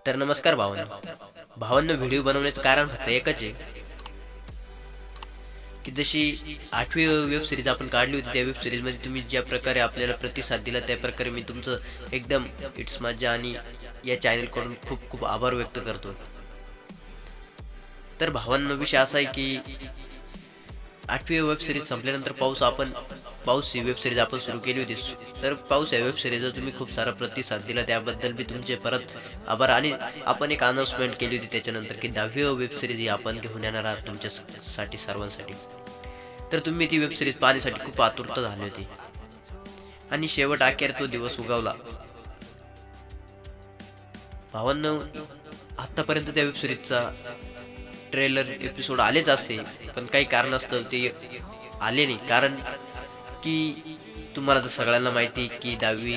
तर नमस्कार भावांनो, व्हिडिओ बनवण्याचं कारण फक्त एकच आहे की जशी 8वी वेब सिरीज आपण काढली होती, त्या वेब सिरीज मध्ये तुम्ही ज्या प्रकारे आपल्याला प्रतिसाद दिला त्या प्रकारे मी तुमचं एकदम इट्स माझ्या आणि या चॅनल कडून खूप खूप आभार व्यक्त करतो। तर भावांनो, विषय असा आहे की 8वी वेब सिरीज संपल्यानंतर पाऊस ही वेब सिरीज आपण सुरू केली होती। तर पाऊस या वेब सिरीजला तुम्ही खूप सारा प्रतिसाद दिला, त्याबद्दल मी तुमचे परत आभार। आणि आपण एक अनाउन्समेंट केली होती त्याच्यानंतर की 10वी वेब सिरीज ही आपण घेऊन येणार आहोत तुमच्यासाठी सर्वांसाठी। तर तुम्ही ती वेब सिरीज पाहण्यासाठी खूप आतुरता झाली होती आणि शेवट अखेर तो दिवस उगवला। भावांनो, आतापर्यंत त्या वेब सिरीजचा ट्रेलर एपिसोड आलेच असते, पण काही कारणास्तव ते आले नाही। कारण की तुम्हाला तर सगळ्यांना माहिती की 10वी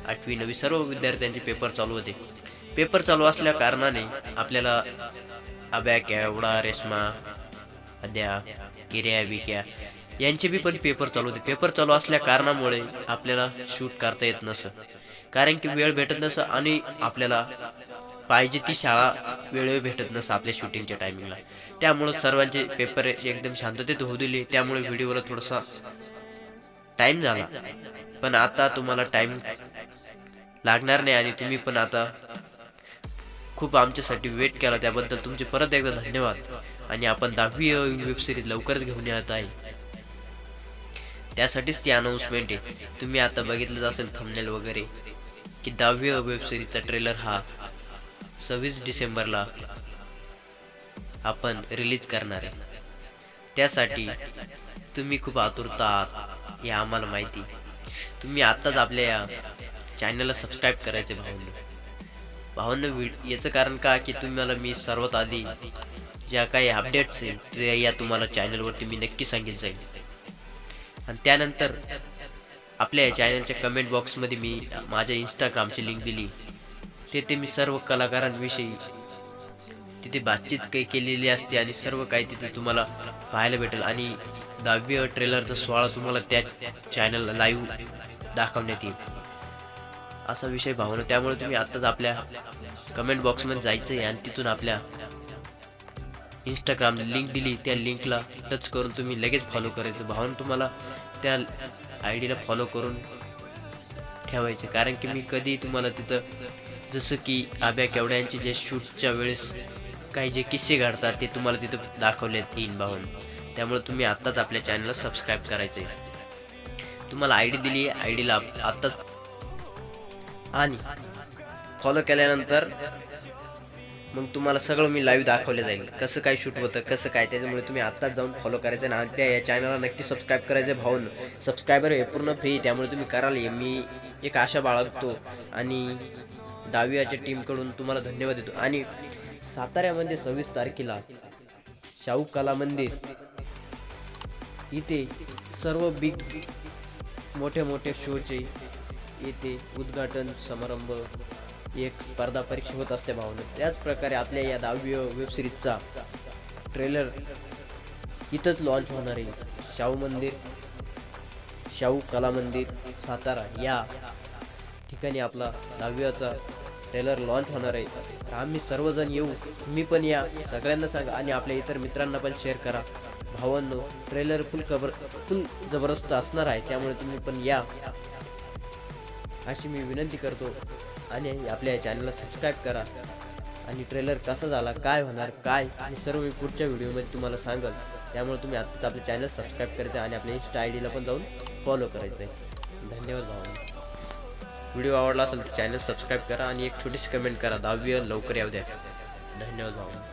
8वी 9वी सर्व विद्यार्थ्यांचे पेपर चालू होते। पेपर चालू असल्या कारणाने आपल्याला अभ्या एवढा रेशमा अद्या किर्या विक्या यांचे बी पण पेपर चालू होते। पेपर चालू असल्या कारणामुळे आपल्याला शूट करता येत नसं, कारण की वेळ भेटत नसं आणि आपल्याला पाहिजे ती शाळा वेळेवर भेटत नसं आपल्या शूटिंगच्या टायमिंगला। त्यामुळे सर्वांचे पेपर एकदम शांततेत होऊ दिले, त्यामुळे व्हिडिओला थोडासा टाइम झाला। पण आता तुम्हाला टाइम लागणार नाही आणि तुम्ही पण आता खूप आमच्यासाठी वेट केला, त्याबद्दल तुमचे परत एकदा धन्यवाद। आणि आपण 10वी वेब सिरीज लवकरच घेऊन येत आहे, त्यासाठीच ती अनाउन्समेंट आहे। तुम्ही आता बघितलं असेल थंबनेल वगैरे की 10वी वेब सिरीजचा ट्रेलर हा 26 डिसेंबरला आपण रिलीज करणार आहे। त्यासाठी तुम्ही खूप आतुरता आहात हे आम्हाला माहिती। तुम्ही आताच आपल्या या चॅनलला सबस्क्राईब करायचे भावांनो, याचं कारण का की तुम्हाला मी सर्वात आधी ज्या काही अपडेट्स आहेत ते या तुम्हाला चॅनलवरती मी नक्की सांगितलं जाईल। आणि त्यानंतर आपल्या या चॅनलच्या कमेंट बॉक्समध्ये मी माझ्या इंस्टाग्रामची लिंक दिली, तिथे मी सर्व कलाकारांविषयी तिथे बातचीत काही केलेली असते आणि सर्व काही तिथे तुम्हाला पाहायला भेटेल। आणि 10वी ट्रेलरचा 16 तुम्हाला त्या चॅनलला लाईव्ह दाखवण्यात येईल, असा विषय भावना। त्यामुळे तुम्ही आताच आपल्या कमेंट बॉक्समध्ये जायचं आहे आणि तिथून आपल्या इंस्टाग्राम लिंक दिली त्या लिंकला टच करून तुम्ही लगेच फॉलो करायचं भावना। तुम्हाला त्या आयडीला फॉलो करून ठेवायचे, कारण की मी कधी तुम्हाला तिथं जसं की आब्या केवड्यांचे जे शूटच्या वेळेस काही जे किस्से घडतात ते तुम्हाला तिथं दाखवण्यात येईल भावना। त्यामुळे तुम्ही आत्ताच आपल्या चॅनलला सबस्क्राईब करायचे। तुम्हाला आयडी दिली, आयडीला आत्ताच आणि फॉलो केल्यानंतर मग तुम्हाला सगळं मी लाईव्ह दाखवले जाईल, कसं काय शूट होतं कसं काय। त्याच्यामुळे तुम्ही आत्ताच जाऊन फॉलो करायचं आणि आपल्या या चॅनलला नक्की सबस्क्राईब करायचं भावना। सबस्क्रायबर हे पूर्ण फ्री, त्यामुळे तुम्ही कराल मी एक आशा बाळगतो आणि 10वीच्या टीमकडून तुम्हाला धन्यवाद देतो। आणि साताऱ्यामध्ये 26 तारखेला शाहू कला मंदिर इथे सर्व बिग मोठे शोचे येथे उद्घाटन समारंभ एक स्पर्धा परीक्षा होत असते भावना। त्याच प्रकारे आपल्या या 10वी वेब सिरीजचा ट्रेलर इथंच लॉन्च होणार आहे। शाहू कला मंदिर सातारा या ठिकाणी आपला 10वीचा ट्रेलर लॉन्च होणार आहे। तर आम्ही सर्वजण येऊ, तुम्ही पण या, सगळ्यांना सांगा आणि आपल्या इतर मित्रांना पण शेअर करा भावांनो। ट्रेलर फुल जबरदस्त असणार आहे, त्यामुळे तुम्ही पण या अशी मी विनंती करतो। आणि आपल्या चॅनलला सबस्क्राईब करा आणि ट्रेलर कसा झाला, काय होणार काय हे सर्व मी पुढच्या व्हिडिओमध्ये तुम्हाला सांगेल। त्यामुळे तुम्ही आत्ताच आपल्या चॅनल सबस्क्राईब करायचं आणि आपल्या इंस्टा आयडीला पण जाऊन फॉलो करायचं आहे। धन्यवाद भावांनो। व्हिडिओ आवडला असेल तर चॅनल सबस्क्राईब करा आणि एक छोटीशी कमेंट करा, 10वी लवकर येऊ द्या। धन्यवाद भावांनो।